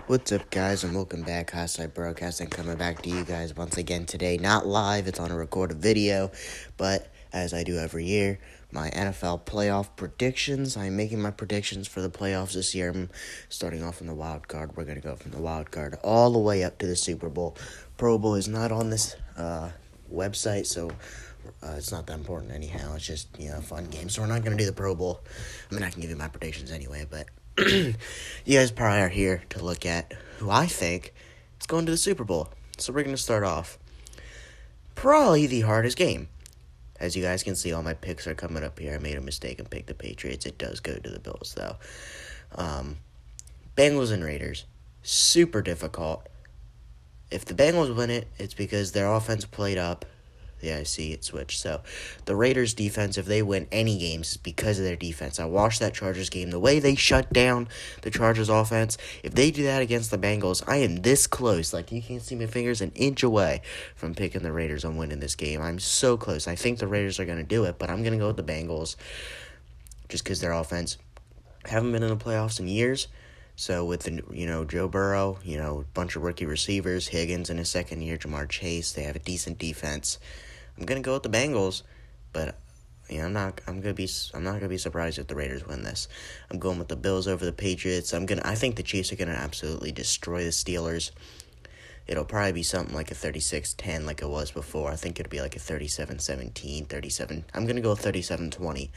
What's up, guys, and welcome back. Highside Broadcasting coming back to you guys once again today. Not live, it's on a recorded video, but as I do every year, my NFL playoff predictions. I'm making my predictions for the playoffs this year. I'm starting off in the wild card. We're going to go from the wild card all the way up to the Super Bowl. Pro Bowl is not on this website, so it's not that important anyhow. It's just, a fun game. So we're not going to do the Pro Bowl. I mean, I can give you my predictions anyway, but you guys probably are here to look at who I think is going to the Super Bowl. So we're going to start off. Probably the hardest game. As you guys can see, all my picks are coming up here. I made a mistake and picked the Patriots. It does go to the Bills, though. Bengals and Raiders. Super difficult. If the Bengals win it, it's because their offense played up. Yeah, I see it switched. So, the Raiders' defense, if they win any games, is because of their defense. I watched that Chargers game. The way they shut down the Chargers' offense, if they do that against the Bengals, I am this close. Like, you can't see my fingers an inch away from picking the Raiders on winning this game. I'm so close. I think the Raiders are going to do it, but I'm going to go with the Bengals just because their offense haven't been in the playoffs in years. So with the, Joe Burrow, a bunch of rookie receivers, Higgins in his second year, Jamar Chase, they have a decent defense. I'm gonna go with the Bengals, but I'm not gonna be surprised if the Raiders win this. I'm going with the Bills over the Patriots. I think the Chiefs are gonna absolutely destroy the Steelers. It'll probably be something like a 36-10 like it was before. I think it'll be like a 37-17, 37. I'm going to go with 37-20.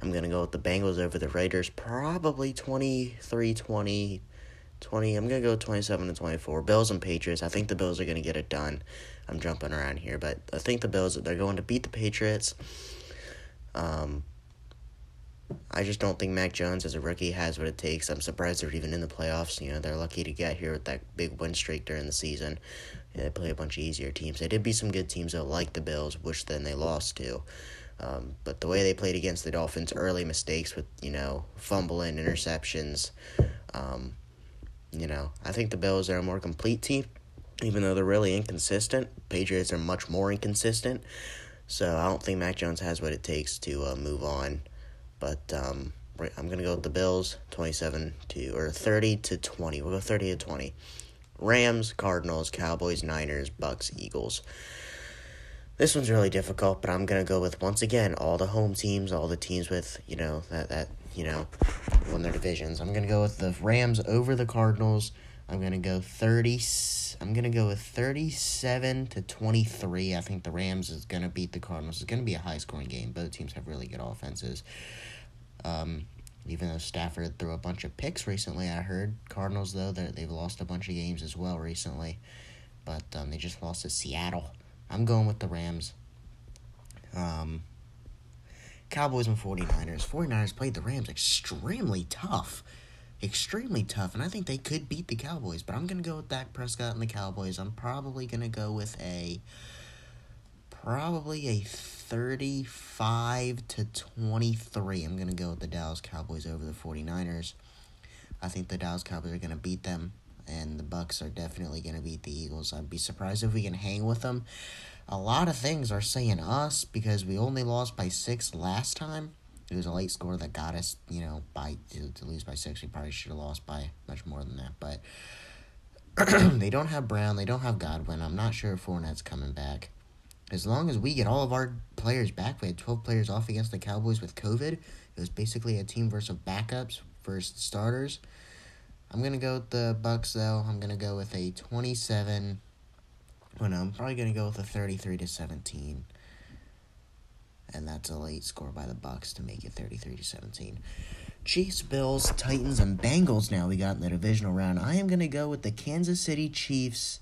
I'm going to go with the Bengals over the Raiders, probably 23-20. I'm going to go 27-24. Bills and Patriots. I think the Bills are going to get it done. I'm jumping around here, but I think the Bills, they're going to beat the Patriots. I just don't think Mac Jones as a rookie has what it takes. I'm surprised they're even in the playoffs. They're lucky to get here with that big win streak during the season. They play a bunch of easier teams. They did beat some good teams, though, like the Bills, which then they lost to. But the way they played against the Dolphins, early mistakes with, fumbling, interceptions. I think the Bills are a more complete team, even though they're really inconsistent. Patriots are much more inconsistent. So I don't think Mac Jones has what it takes to move on. But I'm going to go with the Bills, 30-20. We'll go 30-20. Rams, Cardinals, Cowboys, Niners, Bucks, Eagles. This one's really difficult, but I'm going to go with, once again, all the home teams, all the teams with, that won their divisions. I'm going to go with the Rams over the Cardinals. I'm going to go with 37-23. I think the Rams is going to beat the Cardinals. It's going to be a high-scoring game. Both teams have really good offenses. Even though Stafford threw a bunch of picks recently, I heard. Cardinals, though, they've lost a bunch of games as well recently. But they just lost to Seattle. I'm going with the Rams. Cowboys and 49ers. 49ers played the Rams extremely tough, and I think they could beat the Cowboys, but I'm going to go with Dak Prescott and the Cowboys. I'm probably going to go with a 35-23. I'm going to go with the Dallas Cowboys over the 49ers. I think the Dallas Cowboys are going to beat them, and the Bucks are definitely going to beat the Eagles. I'd be surprised if we can hang with them. A lot of things are saying us because we only lost by 6 last time. It was a late score that got us, to lose by 6. We probably should have lost by much more than that. But they don't have Brown. They don't have Godwin. I'm not sure if Fournette's coming back. As long as we get all of our players back, we had 12 players off against the Cowboys with COVID. It was basically a team versus backups versus starters. I'm going to go with the Bucks, though. I'm going to go with a 27. I'm probably going to go with a 33-17. And that's a late score by the Bucks to make it 33-17. Chiefs, Bills, Titans, and Bengals now we got in the divisional round. I am going to go with the Kansas City Chiefs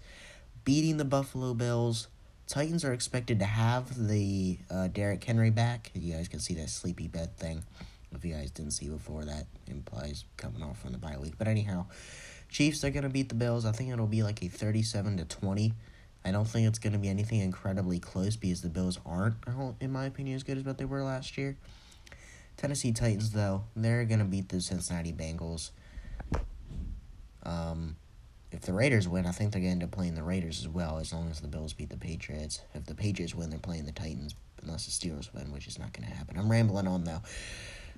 beating the Buffalo Bills. Titans are expected to have the Derrick Henry back. You guys can see that sleepy bed thing. If you guys didn't see before, that implies coming off from the bye week. But anyhow, Chiefs are going to beat the Bills. I think it'll be like a 37-20. I don't think it's going to be anything incredibly close because the Bills aren't, in my opinion, as good as what they were last year. Tennessee Titans, though, they're going to beat the Cincinnati Bengals. If the Raiders win, I think they're going to end up playing the Raiders as well, as long as the Bills beat the Patriots. If the Patriots win, they're playing the Titans, unless the Steelers win, which is not going to happen. I'm rambling on, though.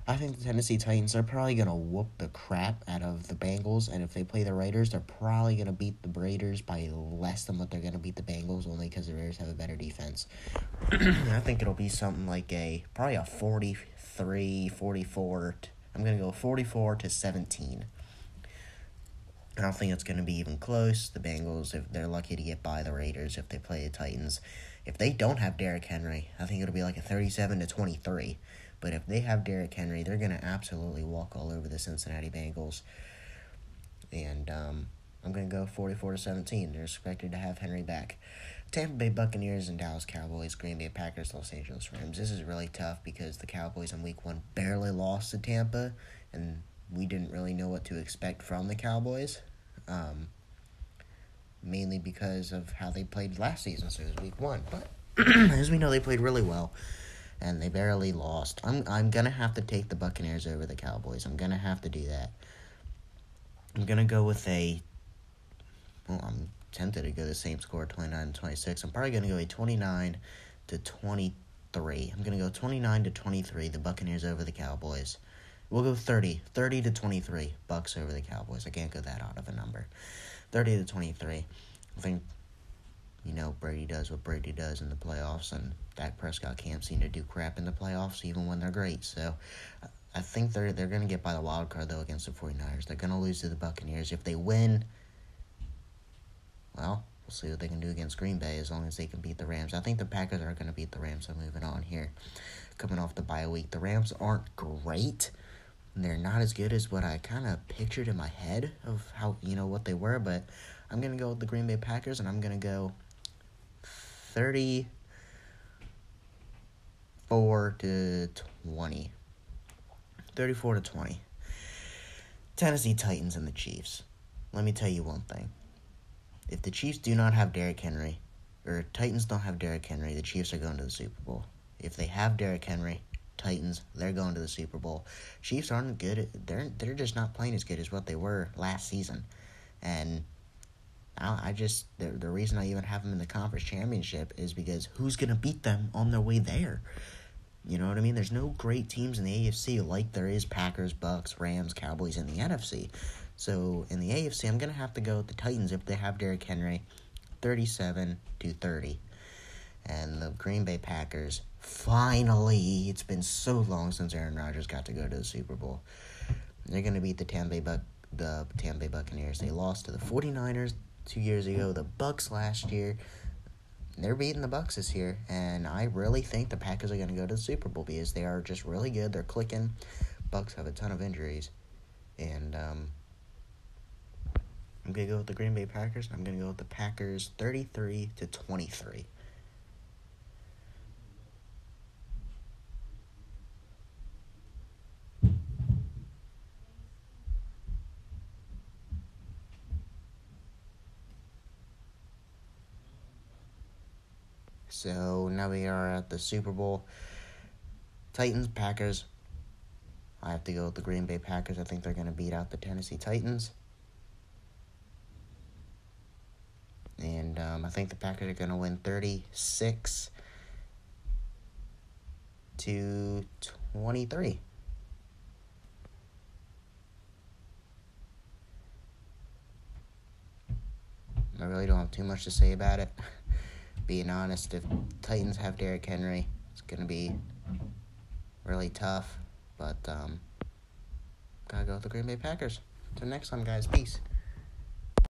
I think the Tennessee Titans are probably going to whoop the crap out of the Bengals, and if they play the Raiders, they're probably going to beat the Raiders by less than what they're going to beat the Bengals, only because the Raiders have a better defense. I think it'll be something like probably a 43-44. I'm going to go 44-17. I don't think it's going to be even close. The Bengals, if they're lucky to get by the Raiders if they play the Titans. If they don't have Derrick Henry, I think it'll be like a 37-23. But if they have Derrick Henry, they're going to absolutely walk all over the Cincinnati Bengals. And I'm going to go 44-17. They're expected to have Henry back. Tampa Bay Buccaneers and Dallas Cowboys, Green Bay Packers, Los Angeles Rams. This is really tough because the Cowboys in Week 1 barely lost to Tampa, and we didn't really know what to expect from the Cowboys, mainly because of how they played last season, so it was Week 1. But as we know, they played really well, and they barely lost. I'm going to have to take the Buccaneers over the Cowboys. I'm going to have to do that. I'm going to go with I'm tempted to go the same score, 29-26. I'm probably going to go a 29-23. I'm going to go 29-23, the Buccaneers over the Cowboys. We'll go 30-23, Bucks over the Cowboys. I can't go that out of a number. 30-23. I think, Brady does what Brady does in the playoffs, and Dak Prescott can't seem to do crap in the playoffs even when they're great. So I think they're going to get by the wild card, though, against the 49ers. They're going to lose to the Buccaneers. If they win, well, we'll see what they can do against Green Bay as long as they can beat the Rams. I think the Packers are going to beat the Rams. So moving on here. Coming off the bye week, the Rams aren't great. They're not as good as what I kind of pictured in my head of how, what they were. But I'm going to go with the Green Bay Packers, and I'm going to go 34-20. 34-20. Tennessee Titans and the Chiefs. Let me tell you one thing. If the Chiefs do not have Derrick Henry, or Titans don't have Derrick Henry, the Chiefs are going to the Super Bowl. If they have Derrick Henry, Titans, they're going to the Super Bowl. Chiefs aren't good. They're just not playing as good as what they were last season. And the reason I even have them in the conference championship is because who's going to beat them on their way there? You know what I mean? There's no great teams in the AFC like there is Packers, Bucks, Rams, Cowboys in the NFC. So in the AFC, I'm going to have to go with the Titans if they have Derrick Henry, 37-30. And the Green Bay Packers, finally, it's been so long since Aaron Rodgers got to go to the Super Bowl. They're going to beat the Tampa Bay Buccaneers. They lost to the 49ers 2 years ago, the Bucks last year. They're beating the Bucks this year, and I really think the Packers are going to go to the Super Bowl because they are just really good. They're clicking. Bucks have a ton of injuries, and I'm going to go with the Green Bay Packers. I'm going to go with the Packers 33-23. So now we are at the Super Bowl. Titans, Packers. I have to go with the Green Bay Packers. I think they're going to beat out the Tennessee Titans. And I think the Packers are going to win 36-23. I really don't have too much to say about it. Being honest, if Titans have Derrick Henry, it's going to be really tough. But gotta go with the Green Bay Packers. Till next time, guys. Peace.